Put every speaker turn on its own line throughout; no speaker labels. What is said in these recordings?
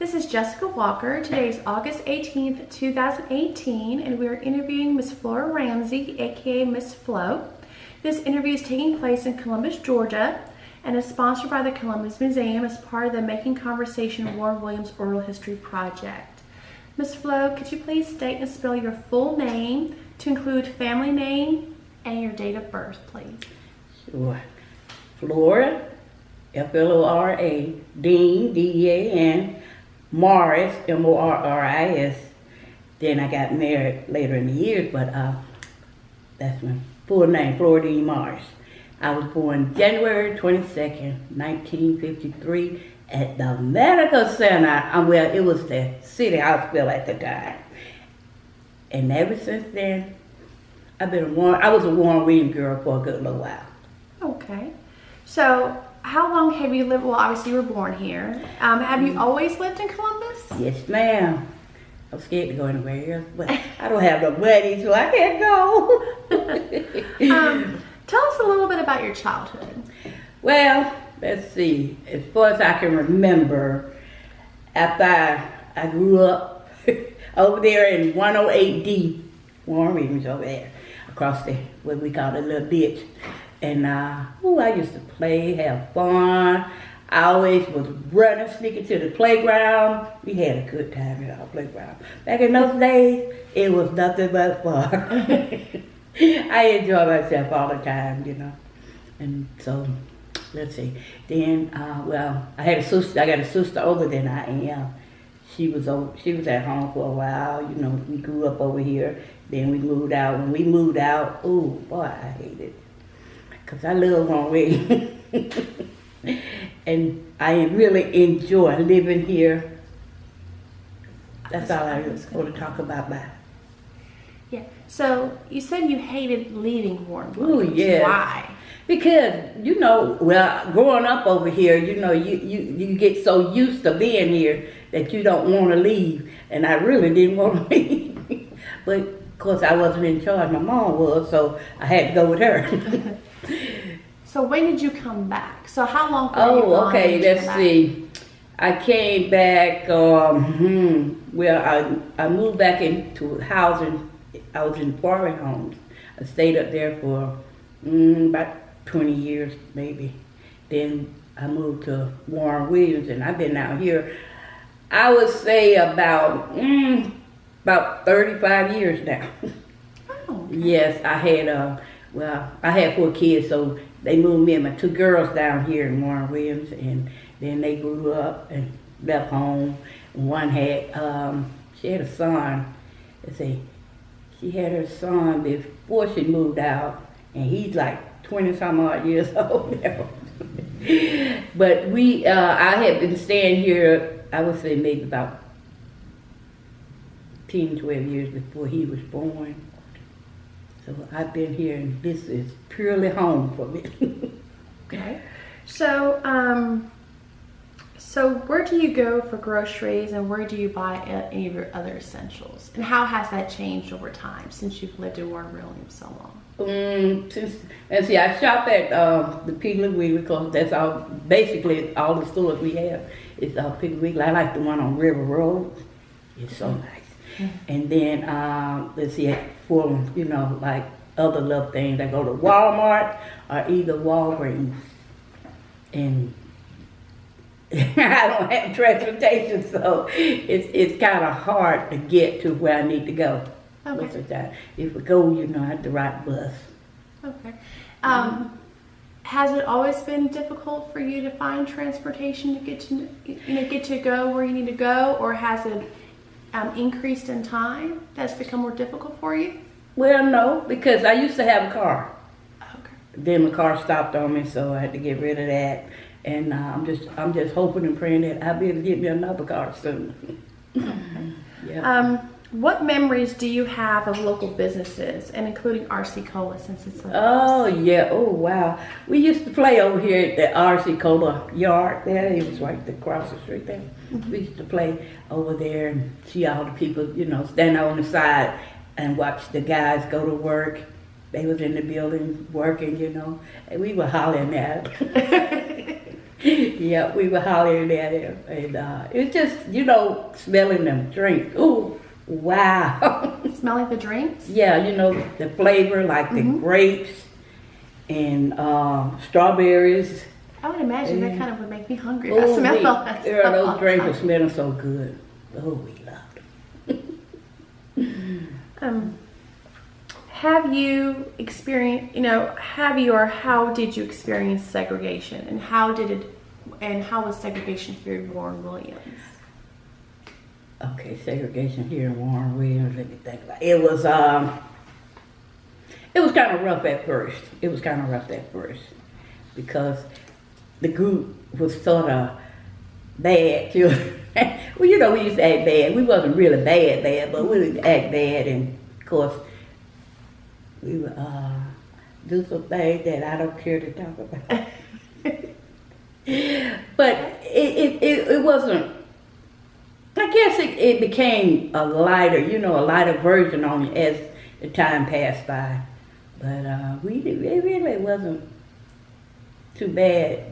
This is Jessica Walker. Today is August 18th, 2018, and we are interviewing Miss Flora Ramsey, aka Miss Flo. This interview is taking place in Columbus, Georgia, and is sponsored by the Columbus Museum as part of the Making Conversation Warren Williams Oral History Project. Miss Flo, could you please state and spell your full name to include family name and your date of birth, please?
Sure. Flora, Flora, Dean, D-E-A-N, Morris, M-O-R-R-I-S. Then I got married later in the years, but that's my full name, Flora Dean Morris. I was born January 22nd, 1953 at the Medical Center. Well, it was the city hospital at the time. And ever since then, I was a Warren Williams girl for a good little while.
Okay. So, how long have you lived? Well, obviously you were born here. Have you always lived in Columbus?
Yes, ma'am. I'm scared to go anywhere else, but I don't have no money, so I can't go.
Tell us a little bit about your childhood.
Well, let's see. As far as I can remember, after I grew up over there in 108D, Warren Williams over there, across the, what we call the little ditch. And I used to play, have fun. I always was running, sneaking to the playground. We had a good time at our playground. Back in those days, it was nothing but fun. I enjoy myself all the time, you know. And so, let's see. Then, I had a sister. I got a sister older than I am. She was at home for a while. You know, we grew up over here. Then we moved out. When we moved out, oh boy, I hated it. Because I love Warren Williams. And I really enjoy living here. That's all I was going to talk about that.
Yeah. So you said you hated leaving Warren Williams.
Oh, yeah.
Why?
Because, you know, growing up over here, you know, you get so used to being here that you don't want to leave. And I really didn't want to leave. But, of course, I wasn't in charge. My mom was, so I had to go with her.
So when did you come back? So how long were you gone?
Okay, let's see. I came back, I moved back into housing. I was in foreign homes. I stayed up there for about 20 years, maybe. Then I moved to Warren Williams, and I've been out here, I would say about 35 years now.
Oh, okay.
Yes, I had 4 kids, so they moved me and my 2 girls down here in Warren Williams, and then they grew up and left home. One had, she had a son. Let's see, she had her son before she moved out, and he's like 20-some odd years old now. But I had been staying here, I would say maybe about 10, 12 years before he was born. So I've been here, and this is purely home for me.
Okay. So, so where do you go for groceries, and where do you buy any of your other essentials? And how has that changed over time since you've lived in Warren Williams so long?
I shop at the Piggly Wiggly, because that's basically all the stores we have. It's Piggly Wiggly. I like the one on River Road. It's so nice. And then, let's see, for, you know, like other little things, I go to Walmart or either Walgreens. And I don't have transportation, so it's kind of hard to get to where I need to go.
Okay.
Most of the time. If we go, you know, I have to ride the bus.
Okay. Has it always been difficult for you to find transportation to get to go where you need to go, or has it increased in time that's become more difficult for you?
Well, no, because I used to have a car.
Okay.
Then my car stopped on me, so I had to get rid of that. And I'm just hoping and praying that I'll be able to get me another car soon. Yeah.
What memories do you have of local businesses, and including RC Cola, since it's
Oh, yeah. Oh, wow. We used to play over here at the RC Cola yard there. It was right across the street there. Mm-hmm. We used to play over there and see all the people, you know, stand on the side and watch the guys go to work. They was in the building working, you know, and we were hollering at them. Yeah, we were hollering at him, and it was just, smelling them drinks. Ooh, wow.
Smelling the drinks?
Yeah, the flavor, like the grapes and strawberries.
I would imagine that kind of would make me hungry if I smell all that
Yeah,
stuff.
those drinks were smelling so good. Oh, we loved them.
Have you experienced, how did you experience segregation, and how was segregation here in Warren Williams?
Okay, segregation here in Warren Williams. Let me think about it. It was kind of rough at first. Because the group was sort of bad too. Well, we used to act bad. We wasn't really bad, but we would act bad, and of course, we would do some things that I don't care to talk about. But it wasn't. I guess it became a lighter version on it as the time passed by. But it really wasn't too bad.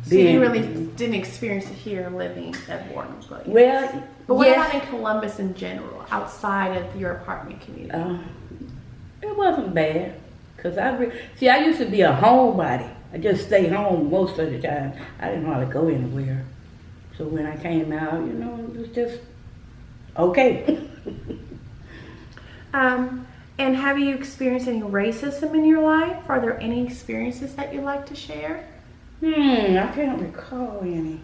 So you really didn't experience it here living at Warren Williams?
Well,
but what
yes.
about in Columbus in general, outside of your apartment community?
It wasn't bad, because I used to be a homebody. I just stayed home most of the time. I didn't want to go anywhere. So when I came out, it was just okay.
And have you experienced any racism in your life? Are there any experiences that you'd like to share?
I can't recall any.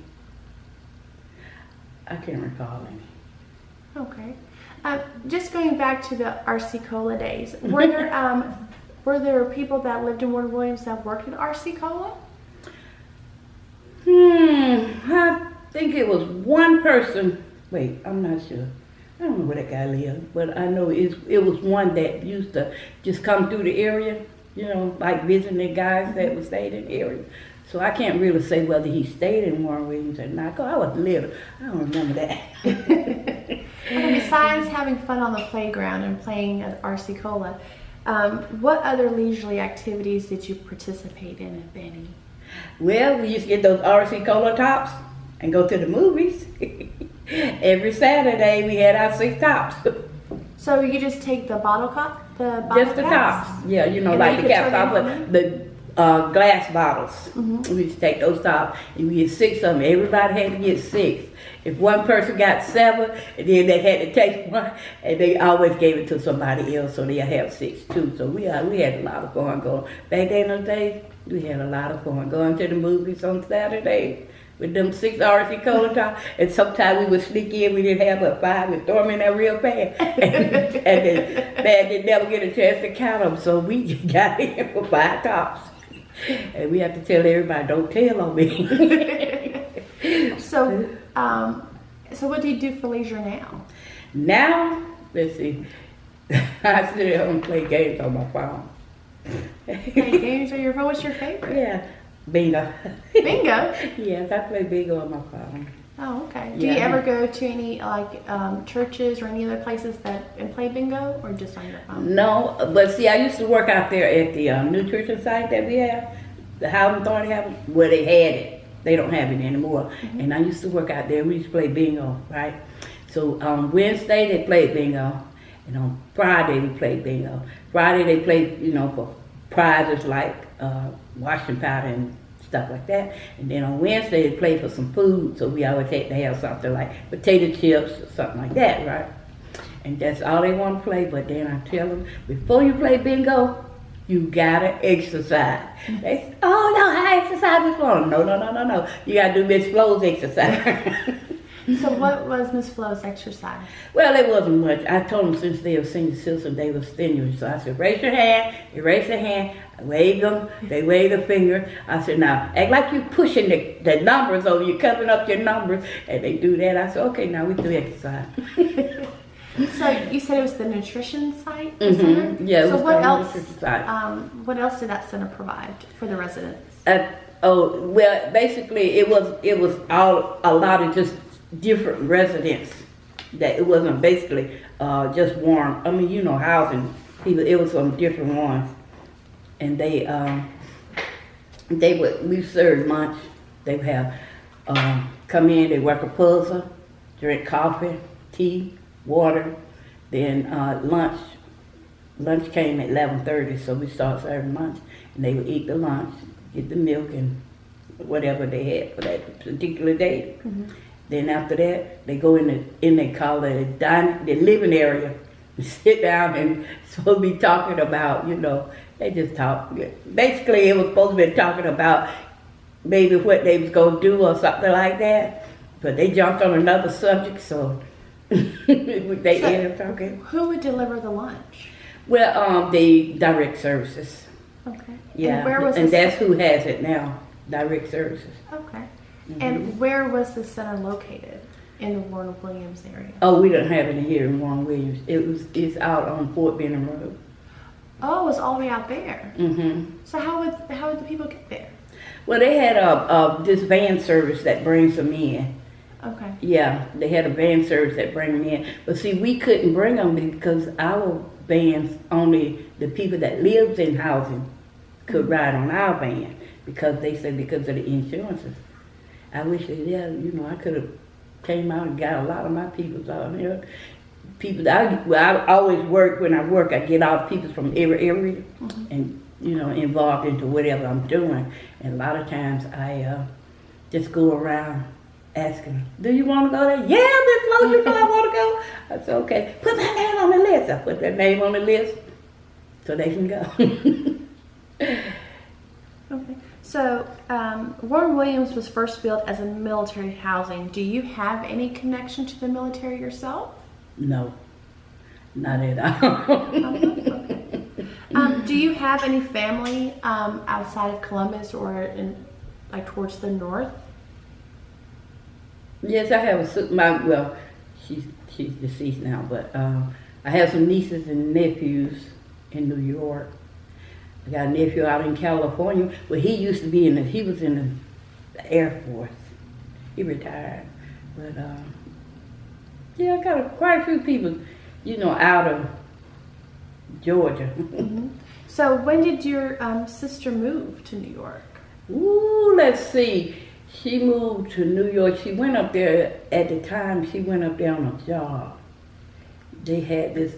Okay. Just going back to the RC Cola days, were there people that lived in Warren Williams that worked at RC Cola?
I think it was one person. Wait, I'm not sure. I don't know where that guy lived, but I know it was one that used to just come through the area, like visiting the guys that would stay in the area. So I can't really say whether he stayed in Warren Williams or not, 'cause I was little. I don't remember that.
And besides having fun on the playground and playing at RC Cola, what other leisurely activities did you participate in, if any?
Well, we used to get those RC Cola tops and go to the movies. Every Saturday we had our 6 tops.
So you just take the bottle cup,
Just the
caps?
tops. Yeah, like the caps off of the glass bottles. We used to take those tops, and we had 6 of them. Everybody had to get 6. If one person got 7, and then they had to take one, and they always gave it to somebody else, so they'd have 6 too. So we had a lot of fun going. Back then, those days, we had a lot of fun going to the movies on Saturday with them 6 RC Cola tops. And sometimes we would sneak in. We didn't have a 5. We'd throw them in there real fast, and then Dad didn't never get a chance to count them. So we got in for 5 tops. And we have to tell everybody, don't tell on me.
So what do you do for leisure now?
Now, let's see. I sit at home and play games on my phone.
Play games on your phone? What's your favorite?
Yeah, bingo.
Bingo?
Yes, I play bingo on my phone.
Oh, okay. Do you ever go to any churches or any other places and play bingo, or just on your phone?
No, but see, I used to work out there at the nutrition site that we have, the housing authority have, where they had it. They don't have it anymore. And I used to work out there. We used to play bingo, right? So on Wednesday they played bingo, and on Friday we played bingo. Friday they played, for prizes like washing powder and stuff like that. And then on Wednesday they played for some food, so we always had to have something like potato chips or something like that, right? And that's all they want to play. But then I tell them, before you play bingo, you gotta exercise. They say, oh no, I exercise this morning. No. You gotta do Miss Flo's exercise.
So what was Miss Flo's exercise?
Well, it wasn't much. I told them since they were senior citizens, they were seniors. So I said, raise your hand. They raised their hand. I waved them. They waved a finger. I said, now, act like you're pushing the numbers over. You're covering up your numbers. And they do that. I said, okay, now we do exercise.
So you said it was the nutrition site? The center?
Yeah, it
so
was
what
the
else?
nutrition site.
What else did that center provide for the residents?
Well, basically, it was a lot of just different residents. That it wasn't basically just warm. I mean, housing people. It was some different ones, and we served lunch They would have come in, they work a puzzle, drink coffee, tea, water, then lunch. Lunch came at 11:30, so we start serving lunch, and they would eat the lunch, get the milk and whatever they had for that particular day.
Mm-hmm.
Then after that, they go in they call it the living area, and sit down and supposed to be talking about, they just talk. Basically, it was supposed to be talking about maybe what they was gonna do or something like that, but they jumped on another subject, so they ended up talking.
Who would deliver the lunch?
Well, the direct services.
Okay.
Yeah,
And where was
and
the
that's who has it now, direct services.
Okay.
Mm-hmm.
And where was the center located in the Warren Williams area?
Oh, we don't have it here in Warren Williams. It's out on Fort Benham Road.
Oh, it was all the way out there.
Mm-hmm.
So how would the people get there?
Well, they had this van service that brings them in.
Okay.
Yeah, they had a van service that bring them in. But see, we couldn't bring them because our vans, only the people that lives in housing could ride on our van, because they said because of the insurances. I wish they did. I could have came out and got a lot of my people out here. People that I always work, when I work, I get all the people from every area,
Mm-hmm.
and involved into whatever I'm doing. And a lot of times I just go around asking, do you want to go there? Yeah, Miss Flo, I want to go. I said, okay, put my name on the list. I put their name on the list so they can go.
Okay. So, Warren Williams was first built as a military housing. Do you have any connection to the military yourself?
No, not at all.
Okay. Do you have any family outside of Columbus or towards the north?
Yes, I have she's deceased now, but I have some nieces and nephews in New York. I got a nephew out in California. Well, he used to be he was in the Air Force. He retired. But, yeah, I got quite a few people, out of Georgia.
Mm-hmm. So when did your sister move to New York?
Ooh, let's see. She moved to New York. She went up there, at the time, she went up there on a job. They had this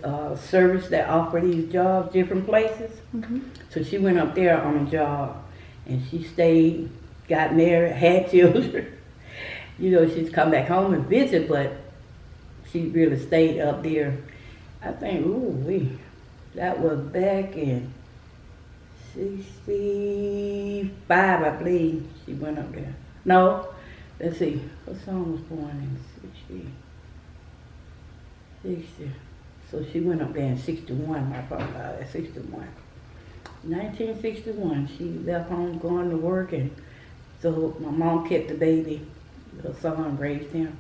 service that offered these jobs different places.
Mm-hmm.
So she went up there on a job, and she stayed, got married, had children. She's come back home and visit, but she really stayed up there. I think, that was back in 65, I believe, she went up there. No, let's see, what song was born in 60? So she went up there in 61, my father, 61. 1961, she left home going to work, and so my mom kept the baby. Her son raised him,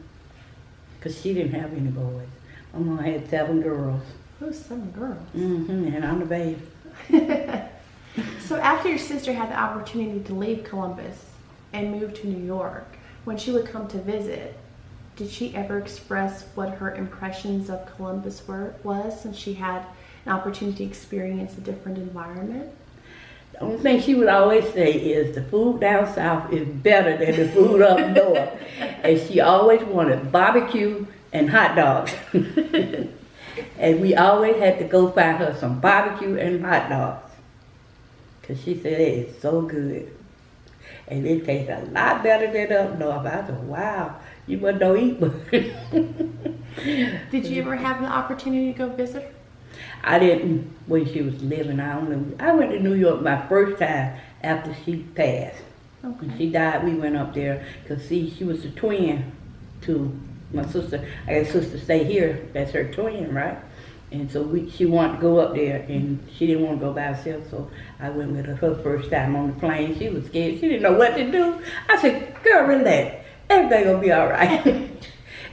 because she didn't have any boys. My mom had 7 girls.
Who's 7 girls?
Mm-hmm, and I'm the baby.
So after your sister had the opportunity to leave Columbus and move to New York, when she would come to visit, did she ever express what her impressions of Columbus was, since she had an opportunity to experience a different environment?
The only thing she would always say is the food down south is better than the food up north. And she always wanted barbecue and hot dogs. And we always had to go find her some barbecue and hot dogs, because she said it is so good. And it tastes a lot better than up north. I said, wow, you must don't eat much.
Did you ever have the opportunity to go visit her?
I didn't when she was living. I went to New York my first time after she passed.
Okay.
When she died, we went up there because she was a twin to my sister. I got a sister stay here. That's her twin, right? And so she wanted to go up there, and she didn't want to go by herself. So I went with her first time on the plane. She was scared. She didn't know what to do. I said, "Girl, relax. Everything gonna be all right."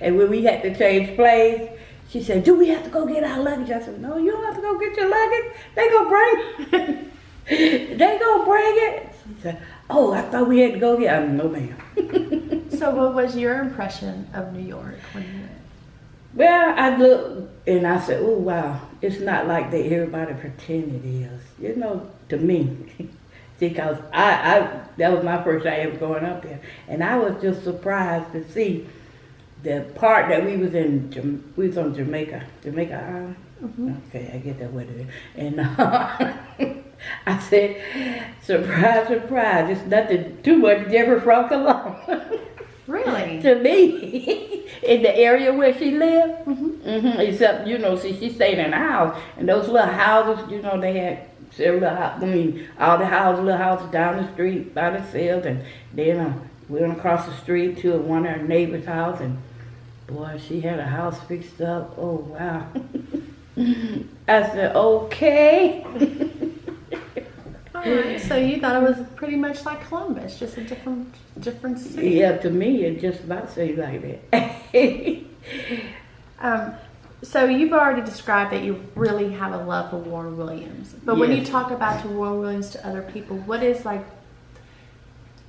And when we had to change planes, she said, "Do we have to go get our luggage?" I said, "No, you don't have to go get your luggage. They gonna bring it. They gonna bring it." She said, "Oh, I thought we had to go get." I said, "No, ma'am."
So what was your impression of New York when you went?
Well, I looked and I said, "Oh, wow, it's not like everybody pretend it is." To me, because that was my first time ever going up there, and I was just surprised to see the part that we was in. We was on Jamaica Island. Okay, I get that what it is. And I said, surprise, surprise, it's nothing too much different from Columbus.
Really?
To me, in the area where she lived. Except, see, she stayed in a house, and those little houses, they had several houses. All the little houses down the street by themselves, and then we went across the street to one of her neighbor's house, and boy, she had a house fixed up. Oh, wow. I said, okay.
All right, so you thought it was pretty much like Columbus, just a different city.
Yeah, to me, it just about seems like that.
So you've already described that you really have a love for Warren Williams. But when you talk about Warren Williams to other people, what is like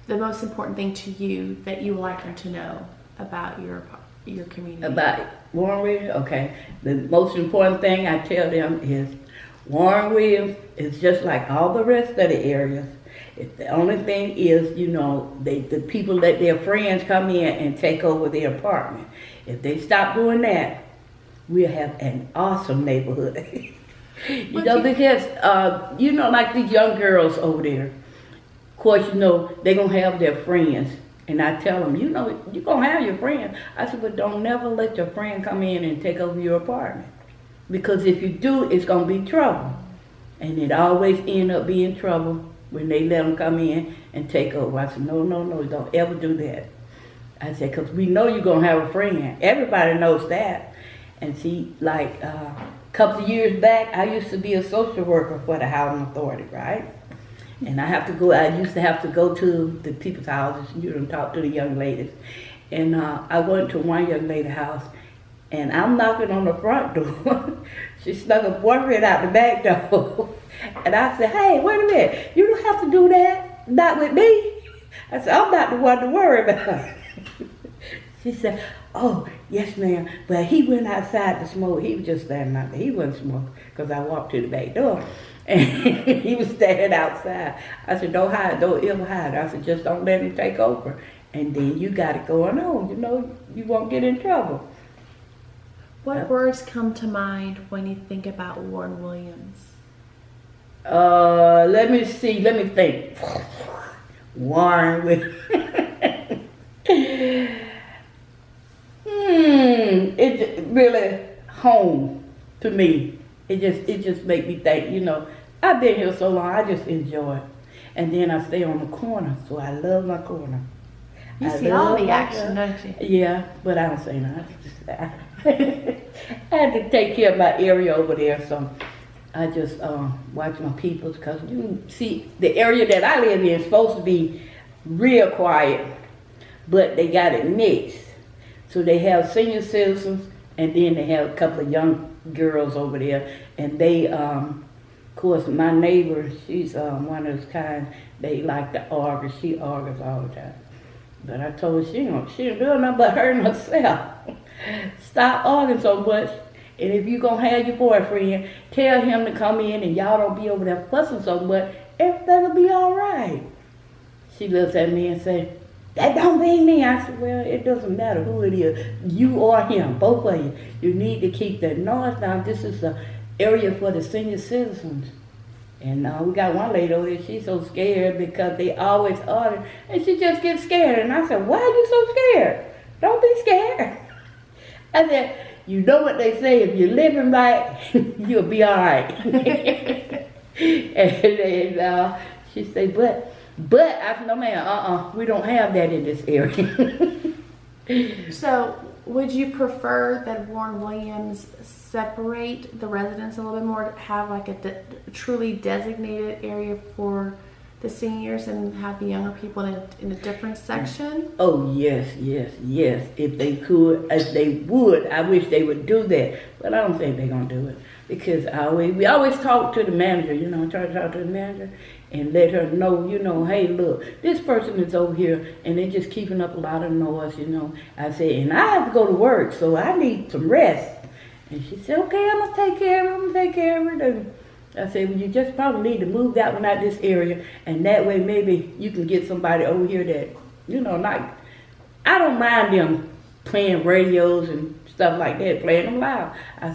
the most important thing to you that you would like them to know about your community? About
Warren Williams? Okay. The most important thing I tell them is Warren Williams is just like all the rest of the areas. The only thing is, the people let their friends come in and take over their apartment. If they stop doing that, we'll have an awesome neighborhood. Because, like these young girls over there, of course, they're going to have their friends. And I tell them, you're going to have your friends. I said, but don't never let your friend come in and take over your apartment. Because if you do, it's going to be trouble. And it always end up being trouble when they let them come in and take over. I said, no, don't ever do that. I said, because we know you're going to have a friend. Everybody knows that. And see, like a couple of years back, I used to be a social worker for the housing authority, right? And I used to have to go to the people's houses, talk to the young ladies. And I went to one young lady's house, and I'm knocking on the front door. She snuck a boyfriend out the back door. And I said, hey, wait a minute, you don't have to do that, not with me. I said, I'm not the one to worry about. She said, oh, yes, ma'am, but he went outside to smoke. He was just standing out there. He wasn't smoking because I walked to the back door. And he was standing outside. I said, don't hide, don't ever hide. I said, just don't let him take over. And then you got it going on, you won't get in trouble.
What words come to mind when you think about Warren Williams?
Let me think. Warren Williams. It really home to me. It just make me think, I've been here so long, I just enjoy it. And then I stay on the corner, so I love my corner.
You see all the action, don't you?
Yeah, but I don't say nothing. I had to take care of my area over there, so I just watch my peoples, because you see, the area that I live in is supposed to be real quiet, but they got it mixed. So they have senior citizens, and then they have a couple of young girls over there, and they, of course, my neighbor, she's one of those kind, they like to argue. She argues all the time. But I told her she don't do nothing but hurting herself. Stop arguing so much. And if you're going to have your boyfriend, tell him to come in and y'all don't be over there fussing so much. Everything will be all right. She looks at me and says, that don't mean me. I said, well, it doesn't matter who it is. You or him, both of you. You need to keep that noise down. This is the area for the senior citizens. And we got one lady over there, she's so scared because they always argue. And she just gets scared. And I said, why are you so scared? Don't be scared. I said, you know what they say, if you're living right, you'll be all right. and she said, but I said, no ma'am, we don't have that in this area.
So would you prefer that Warren Williams separate the residents a little bit more, have like a truly designated area for the seniors and have the younger people in a different section?
Oh, yes. If they could, as they would, I wish they would do that. But I don't think they're going to do it. Because we always talk to the manager, try to talk to the manager and let her know, hey, look, this person is over here and they're just keeping up a lot of noise, I said, and I have to go to work, so I need some rest. And she said, okay, I'm going to take care of it. I said, well, you just probably need to move that one out this area, and that way maybe you can get somebody over here that, you know, not, I don't mind them playing radios and stuff like that, playing them loud. I